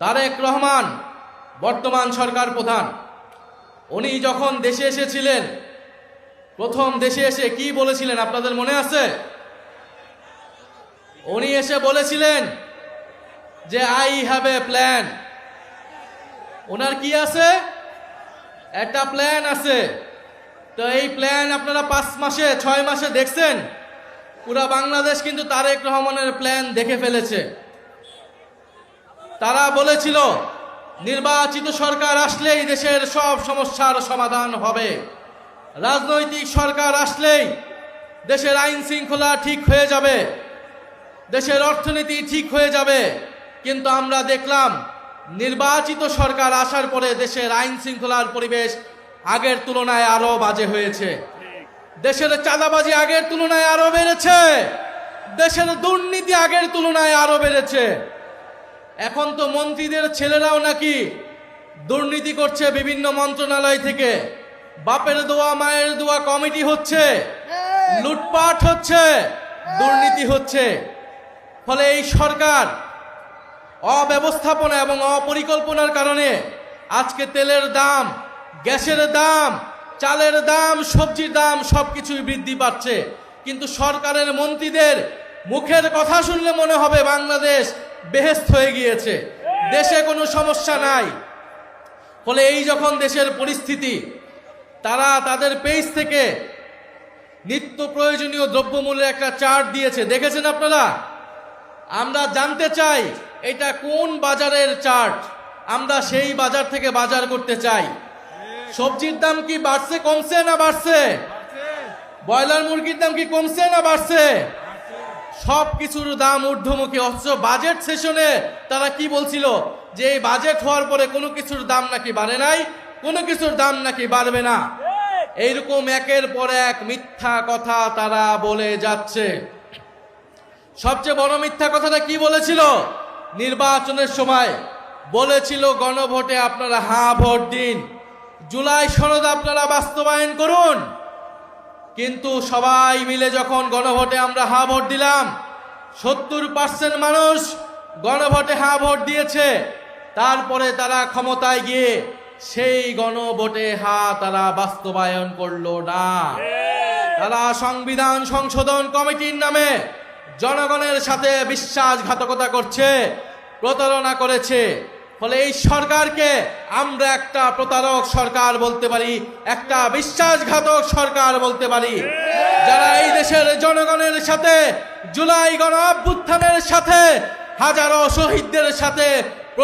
তারেক রহমান বর্তমান সরকার প্রধান, উনি যখন দেশে এসেছিলেন, প্রথম দেশে এসে কি বলেছিলেন আপনাদের মনে আছে? উনি এসে বলেছিলেন যে আই হ্যাভ এ প্ল্যান। ওনার কি আছে? একটা প্ল্যান আছে। তো এই প্ল্যান আপনারা 5 মাসে 6 মাসে দেখছেন? পুরা বাংলাদেশ কিন্তু তারেক রহমানের প্ল্যান দেখে ফেলেছে। তারা বলেছিল নির্বাচিত সরকার আসলেই দেশের সব সমস্যার সমাধান হবে, রাজনৈতিক সরকার আসলেই দেশের আইন শৃঙ্খলা ঠিক হয়ে যাবে, দেশের অর্থনীতি ঠিক হয়ে যাবে। কিন্তু আমরা দেখলাম নির্বাচিত সরকার আসার পরে দেশের আইন শৃঙ্খলার পরিবেশ আগের তুলনায় আরো বাজে হয়েছে। দেশের চাঁদাবাজি আগের তুলনায় আরো বেড়েছে, দেশের দুর্নীতি আগের তুলনায় আরো বেড়েছে। এখন তো মন্ত্রীদের ছেলেরাও নাকি দুর্নীতি করছে বিভিন্ন মন্ত্রণালয় থেকে। বাপের দোয়া মায়ের দোয়া কমিটি হচ্ছে, লুটপাট হচ্ছে, দুর্নীতি হচ্ছে। ফলে এই সরকার অব্যবস্থাপনা এবং অপরিকল্পনার কারণে আজকে তেলের দাম, গ্যাসের দাম, চালের দাম, সবজির দাম সবকিছুই বৃদ্ধি পাচ্ছে। কিন্তু সরকারের মন্ত্রীদের মুখের কথা শুনলে মনে হবে বাংলাদেশ বেহেশত হয়ে গিয়েছে, দেশে কোনো সমস্যা নাই। ফলে এই যখন দেশের পরিস্থিতি, তারা তাদের পেজ থেকে নিত্য প্রয়োজনীয় দ্রব্যমূল্যের একটা চার্ট দিয়েছে, দেখেছেন আপনারা? আমরা জানতে চাই এটা কোন বাজারের চার্ট, আমরা সেই বাজার থেকে বাজার করতে চাই। সবজির দাম কি বাড়ছে কমছে না বাড়ছে? ব্রয়লার মুরগির দাম কি কমছে না বাড়ছে? সব কিছুর দাম ঊর্ধ্বমুখী। অথচ বাজেট সেশনে তারা কি বলছিল যে এই বাজেট হওয়ার পরে কোনো কিছুর দাম নাকি বাড়ে নাই, কোনো কিছুর দাম নাকি বাড়বে না। এইরকম একের পর এক মিথ্যা কথা তারা বলে যাচ্ছে। সবচেয়ে বড় মিথ্যা কথাটা কি বলেছিল? নির্বাচনের সময় বলেছিল গণভোটে আপনারা হ্যাঁ ভোট দিন, জুলাই সনদ আপনারা বাস্তবায়ন করুন। কিন্তু সবাই মিলে যখন গণভোটে আমরা হ্যাঁ ভোট দিলাম, 70% মানুষ গণভোটে হ্যাঁ ভোট দিয়েছে। তারপরে তারা ক্ষমতায় গিয়ে সেই গণভোটে হ্যাঁ তারা বাস্তবায়ন করলো না। তারা সংবিধান সংশোধন কমিটির নামে জনগণের সাথে বিশ্বাসঘাতকতা করছে, প্রতারণা করেছে। ফলে এই সরকারকে আমরা একটা প্রতারক সরকার বলতে পারি, একটা বিশ্বাসঘাতক সরকার বলতে পারি। যারা এই দেশের জনগণের সাথে, জুলাই গণ অভ্যুত্থানের সাথে, হাজারো শহীদদের সাথে